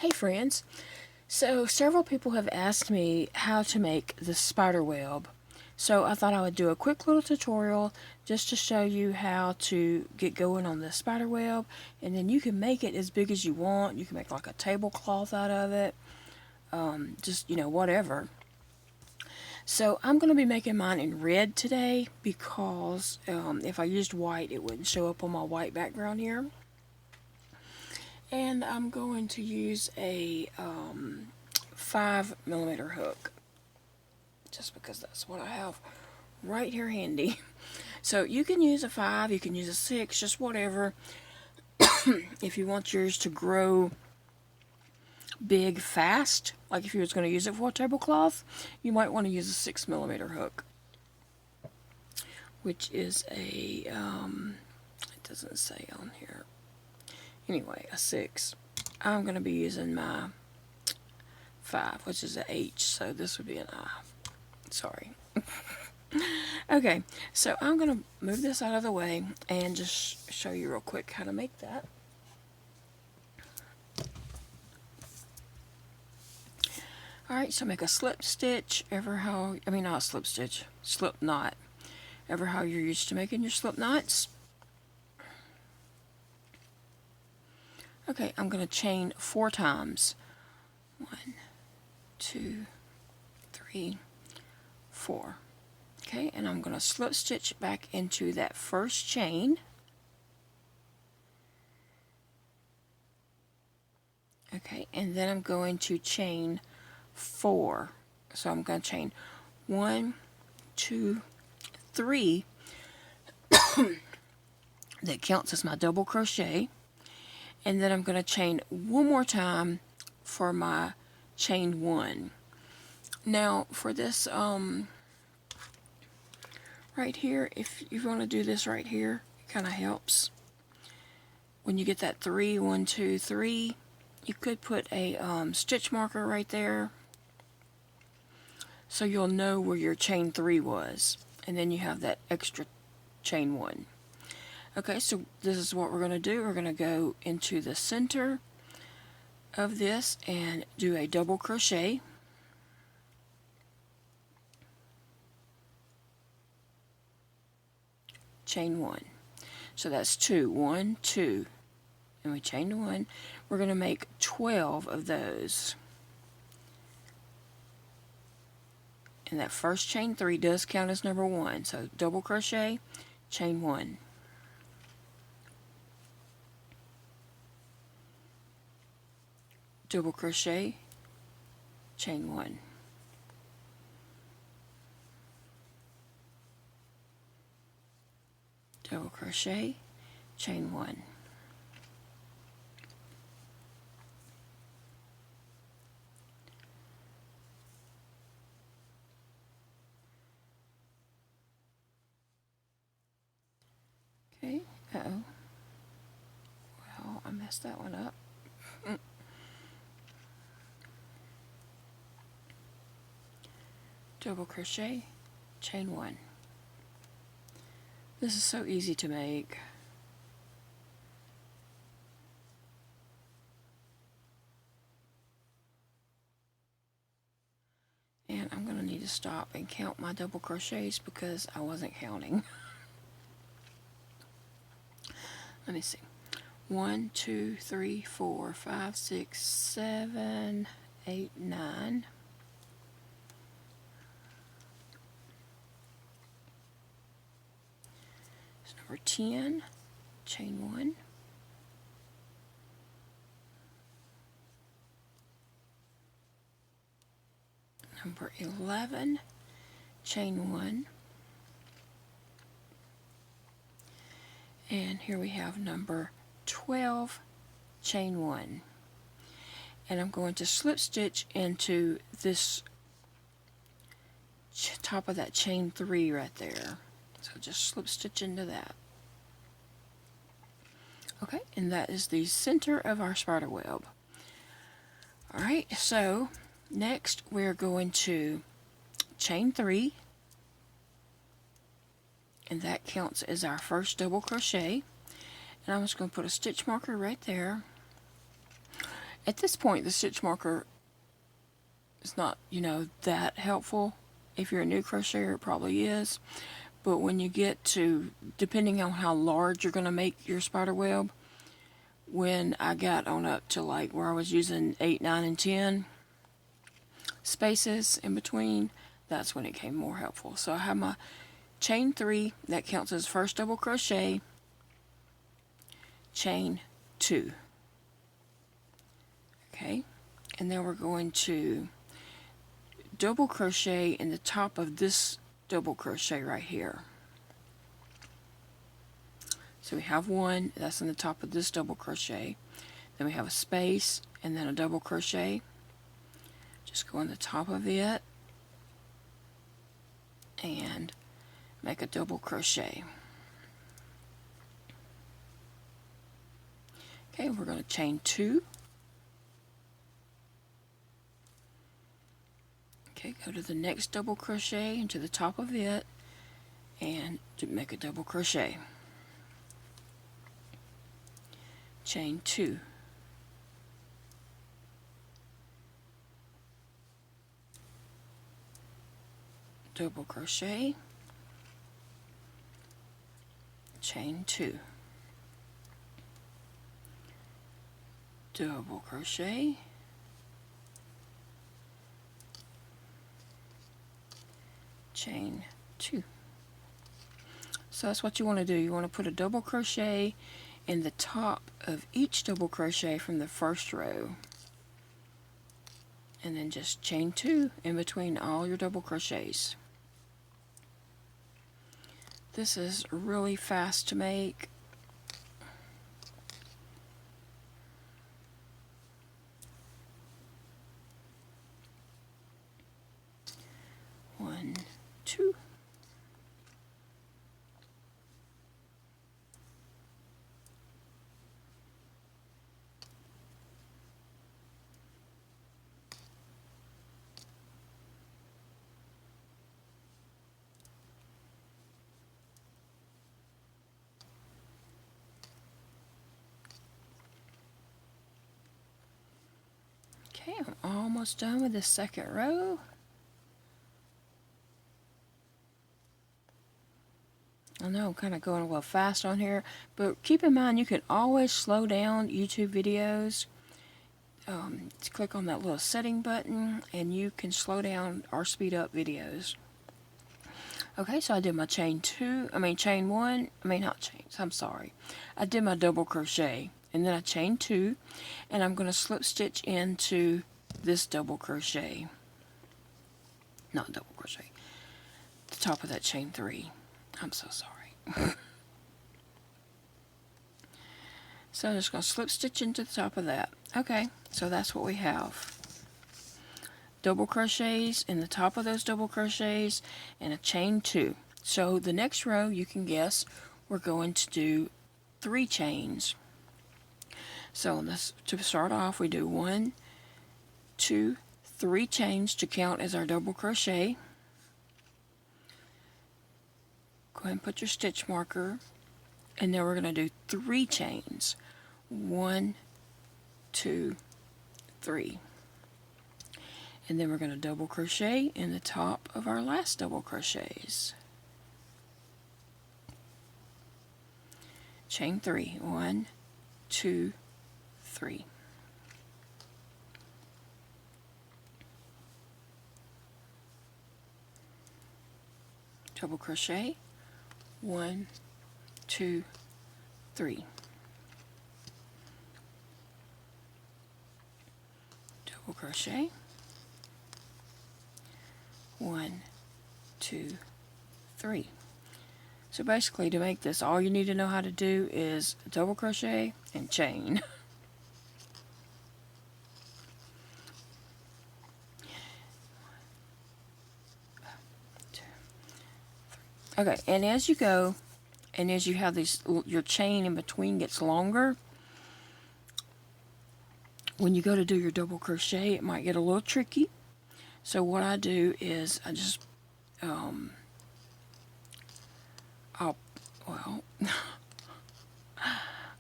Hey friends, so several people have asked me how to make the spider web. So I thought I would do a quick little tutorial just to show you how to get going on the spider web, and then you can make it as big as you want. You can make like a tablecloth out of it, just whatever. So I'm going to be making mine in red today because if I used white it wouldn't show up on my white background here. And I'm going to use a 5mm hook just because that's what I have right here handy. So you can use a 5, you can use a 6, just whatever. If you want yours to grow big fast, like if you was going to use it for a tablecloth, you might want to use a 6mm hook, which is a it doesn't say on here. Anyway, a 6. I'm going to be using my 5, which is a H, so this would be an I. Sorry. Okay, so I'm going to move this out of the way and just show you real quick how to make that. Alright, so make a slip stitch, not slip stitch, slip knot, ever how you're used to making your slip knots. Okay, I'm going to chain 4 times. 1, 2, 3, 4. Okay, and I'm going to slip stitch back into that first chain. Okay, and then I'm going to chain 4. So I'm going to chain 1, 2, 3. That counts as my double crochet. And then I'm going to chain one more time for my chain 1. Now for this right here, if you want to do this right here, it kind of helps. When you get that 3, 1, 2, 3, you could put a stitch marker right there so you'll know where your chain 3 was, and then you have that extra chain 1. Okay, so this is what we're going to do. We're going to go into the center of this and do a double crochet. Chain 1. So that's 2. 1, 2. And we chain 1. We're going to make 12 of those. And that first chain 3 does count as number 1. So double crochet, chain 1. Double crochet, chain 1. Double crochet, chain 1. Okay, uh-oh. Well, I messed that one up. Double crochet, chain 1. This is so easy to make. And I'm going to need to stop and count my double crochets because I wasn't counting. Let me see. 1, 2, 3, 4, 5, 6, 7, 8, 9. Number 10, chain 1. Number 11, chain 1. And here we have number 12, chain 1. And I'm going to slip stitch into this top of that chain 3 right there. So just slip stitch into that. Okay, and that is the center of our spider web. Alright, so next we're going to chain 3, and that counts as our first double crochet. And I'm just going to put a stitch marker right there, At this point, the stitch marker is not, that helpful. If you're a new crocheter, it probably is. But when you get to, depending on how large you're going to make your spider web, when I got on up to like where I was using 8, 9, and 10 spaces in between, that's when it came more helpful. So I have my chain 3, that counts as first double crochet, chain 2. Okay, and then we're going to double crochet in the top of this double crochet right here. So we have one, that's in the top of this double crochet. Then we have a space and then a double crochet. Just go on the top of it and make a double crochet. Okay, we're going to chain 2. Okay, go to the next double crochet into the top of it and make a double crochet. Chain 2. Double crochet, chain 2. Double crochet, chain 2. So that's what you want to do. You want to put a double crochet in the top of each double crochet from the first row, and then just chain 2 in between all your double crochets. This is really fast to make. One, 2. Okay, I'm almost done with the second row. I know I'm kind of going a little fast on here, but keep in mind you can always slow down YouTube videos. Just click on that little setting button and you can slow down or speed up videos. Okay, so I did my chain 1, not chains, I'm sorry. I did my double crochet and then I chained 2 and I'm going to slip stitch into this double crochet. Not double crochet. The top of that chain 3. I'm so sorry. So I'm just going to slip stitch into the top of that. Okay, so that's what we have. Double crochets in the top of those double crochets and a chain 2. So the next row, you can guess, we're going to do 3 chains. So to start off, we do 1, 2, 3 chains to count as our double crochet. Go ahead and put your stitch marker, and then we're going to do 3 chains. 1, 2, 3. And then we're going to double crochet in the top of our last double crochets. Chain 3. 1, 2, 3. Double crochet. 1, 2, 3. Double crochet. 1, 2, 3. So basically, to make this, all you need to know how to do is double crochet and chain. Okay, and as you go, and as you have these, your chain in between gets longer, when you go to do your double crochet, it might get a little tricky. So what I do is I just,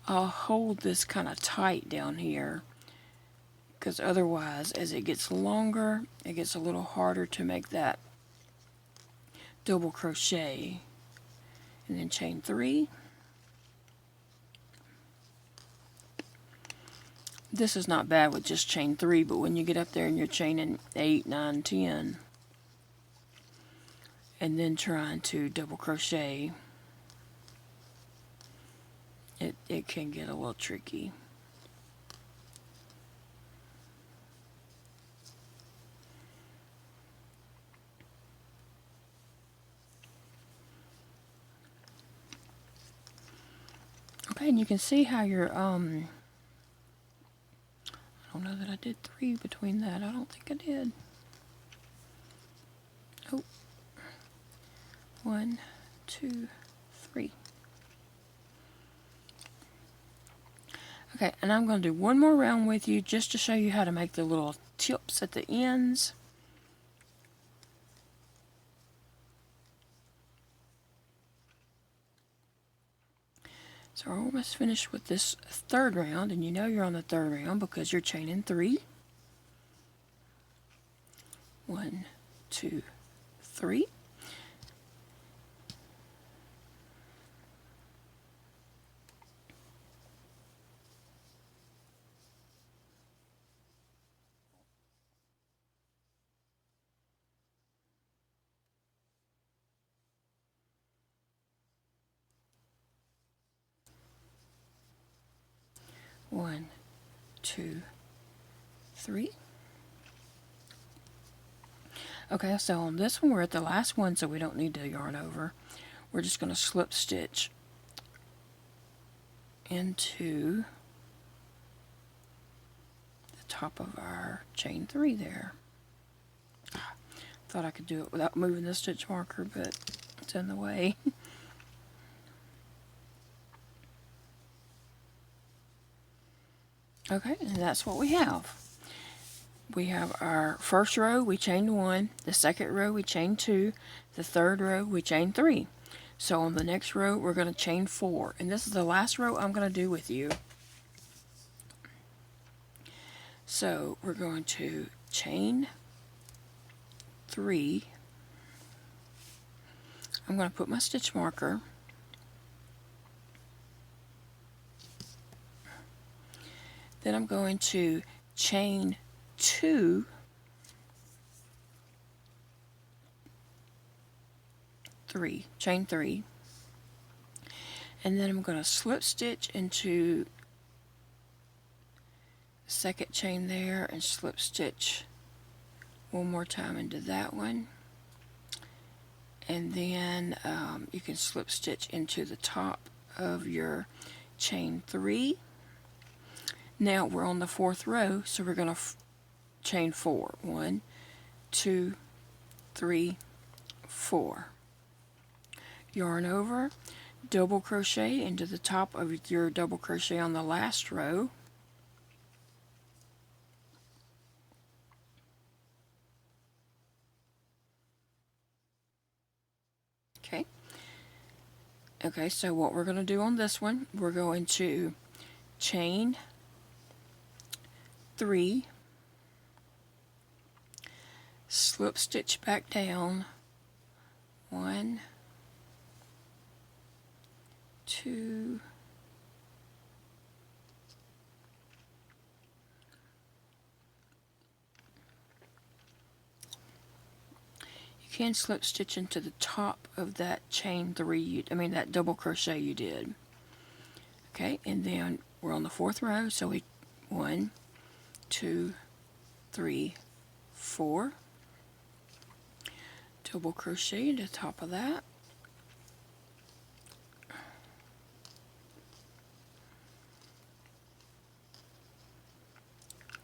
I'll hold this kind of tight down here, because otherwise as it gets longer it gets a little harder to make that double crochet. And then chain 3. This is not bad with just chain 3, but when you get up there and you're chaining 8, 9, 10 and then trying to double crochet, it can get a little tricky. Okay, and you can see how your I don't know that I did 3 between that. I don't think I did. Oh. 1, 2, 3. Okay, and I'm going to do one more round with you just to show you how to make the little tips at the ends. So we're almost finished with this third round, and you know you're on the third round because you're chaining 3. 1, 2, 3. One, 2, 3. Okay, so on this one we're at the last one, so we don't need to yarn over. We're just going to slip stitch into the top of our chain 3 there. Thought I could do it without moving the stitch marker, but it's in the way. Okay, and that's what we have. We have our first row, we chained 1, the second row we chained 2, the third row we chained 3. So on the next row we're going to chain 4, and this is the last row I'm going to do with you. So we're going to chain 3. I'm going to put my stitch marker. Then I'm going to chain 2, 3, chain 3, and then I'm going to slip stitch into the second chain there and slip stitch one more time into that one, and then you can slip stitch into the top of your chain 3. Now we're on the 4th row, so we're going to chain 4. 1, 2, 3, 4. Yarn over, double crochet into the top of your double crochet on the last row. Okay. Okay, so what we're going to do on this one, we're going to chain 3, slip stitch back down, 1, 2, 'You can slip stitch into the top of that chain 3, that double crochet you did. Okay, and then we're on the 4th row, so we 1, 2, 3, 4. Double crochet into the top of that.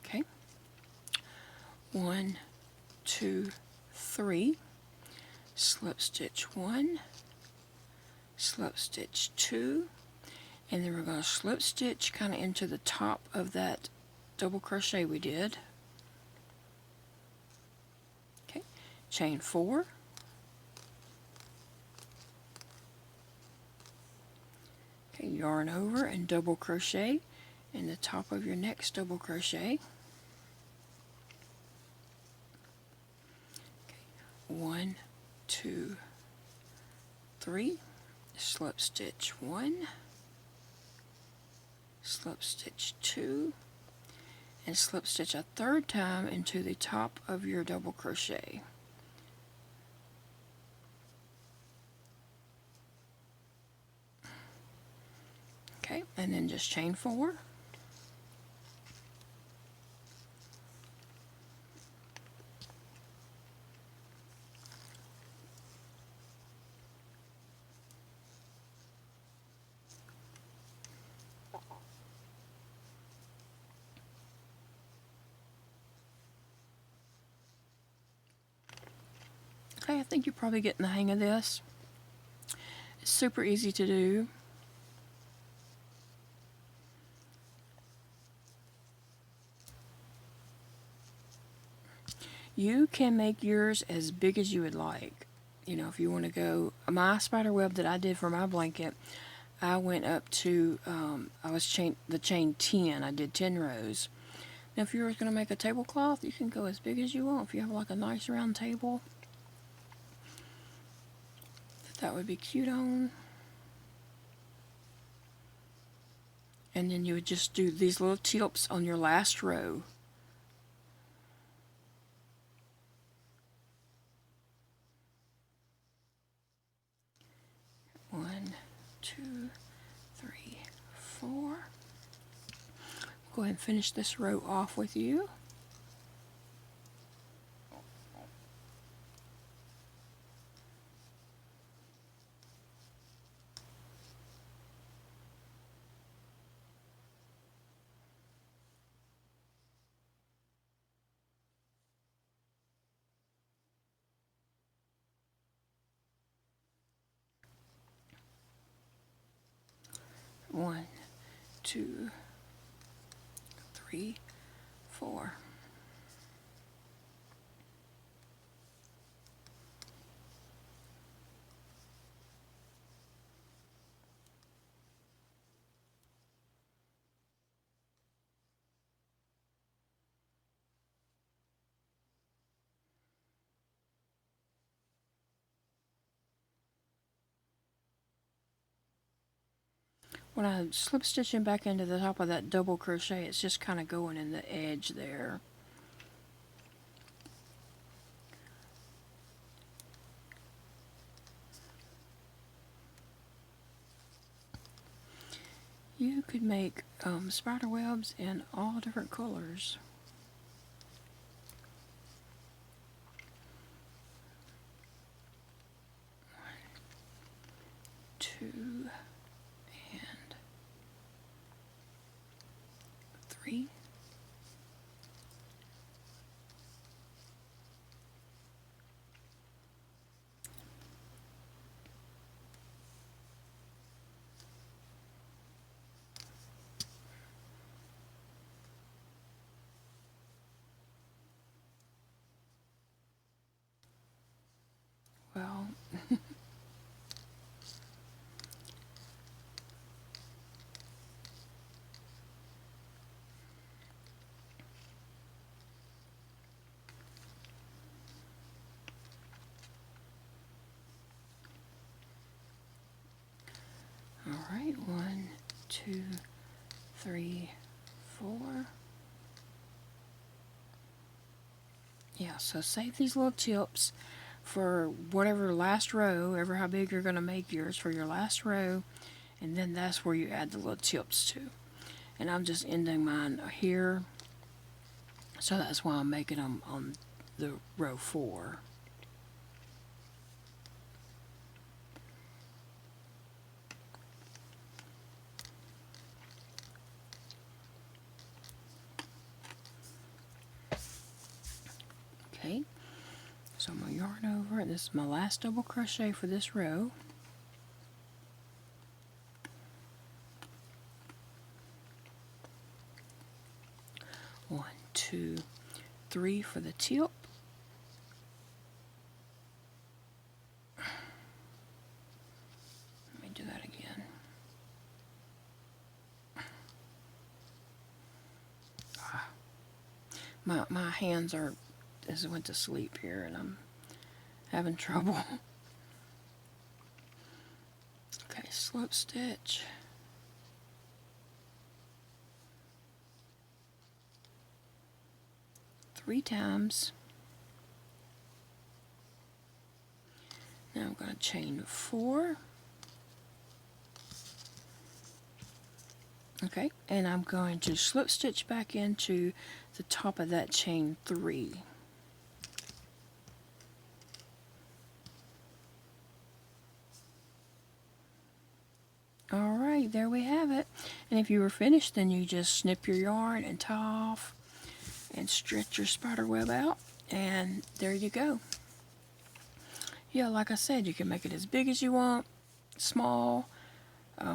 Okay. 1, 2, 3. Slip stitch 1, slip stitch 2, and then we're going to slip stitch kind of into the top of that double crochet we did. Okay, chain 4, okay, yarn over and double crochet in the top of your next double crochet. 1, 2, 3, slip stitch 1, slip stitch 2, and slip stitch a third time into the top of your double crochet. Okay, and then just chain 4. Okay, I think you're probably getting the hang of this. It's super easy to do. You can make yours as big as you would like. You know, if you want to go, my spider web that I did for my blanket, I went up to, I was the chain 10, I did 10 rows. Now if you were going to make a tablecloth, you can go as big as you want. If you have like a nice round table, that would be cute on. And then you would just do these little tips on your last row. One, two, three, 4. Go ahead and finish this row off with you. One, 2, 3, 4. When I slip stitching back into the top of that double crochet, it's just kind of going in the edge there. You could make spider webs in all different colors. Two and 3. Well, all right, 1, 2, 3, 4. Yeah, so save these little tips for whatever last row, ever how big you're going to make yours for your last row, and then that's where you add the little tips to. And I'm just ending mine here, so that's why I'm making them on the row 4. Okay, so I'm going to yarn over, and this is my last double crochet for this row. One, 2, 3 for the tip. Let me do that again. My hands are, as I went to sleep here, and I'm having trouble. Okay, slip stitch. Three times. Now I'm going to chain 4. Okay, and I'm going to slip stitch back into the top of that chain 3. Alright, there we have it. And if you were finished, then you just snip your yarn and tie off and stretch your spider web out, and there you go. Yeah, like I said, you can make it as big as you want, small,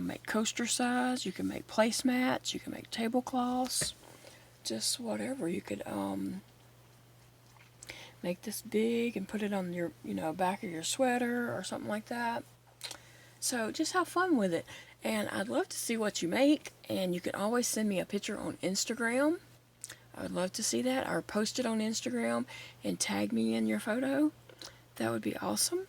make coaster size, you can make placemats, you can make tablecloths, just whatever. You could make this big and put it on your, back of your sweater or something like that. So just have fun with it. And I'd love to see what you make, and you can always send me a picture on Instagram. I would love to see that, or post it on Instagram and tag me in your photo. That would be awesome.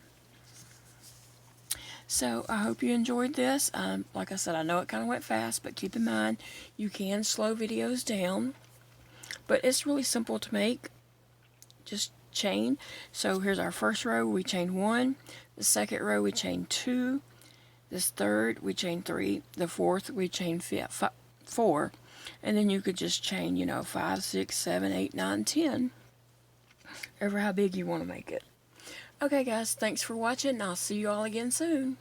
So I hope you enjoyed this. Like I said, I know it kind of went fast, but keep in mind you can slow videos down. But it's really simple to make. Just chain. So here's our first row, we chain 1. The second row we chain 2. This third we chain 3. The fourth we chain 4. And then you could just chain, 5, 6, 7, 8, 9, 10. Ever how big you want to make it. Okay guys, thanks for watching, and I'll see you all again soon.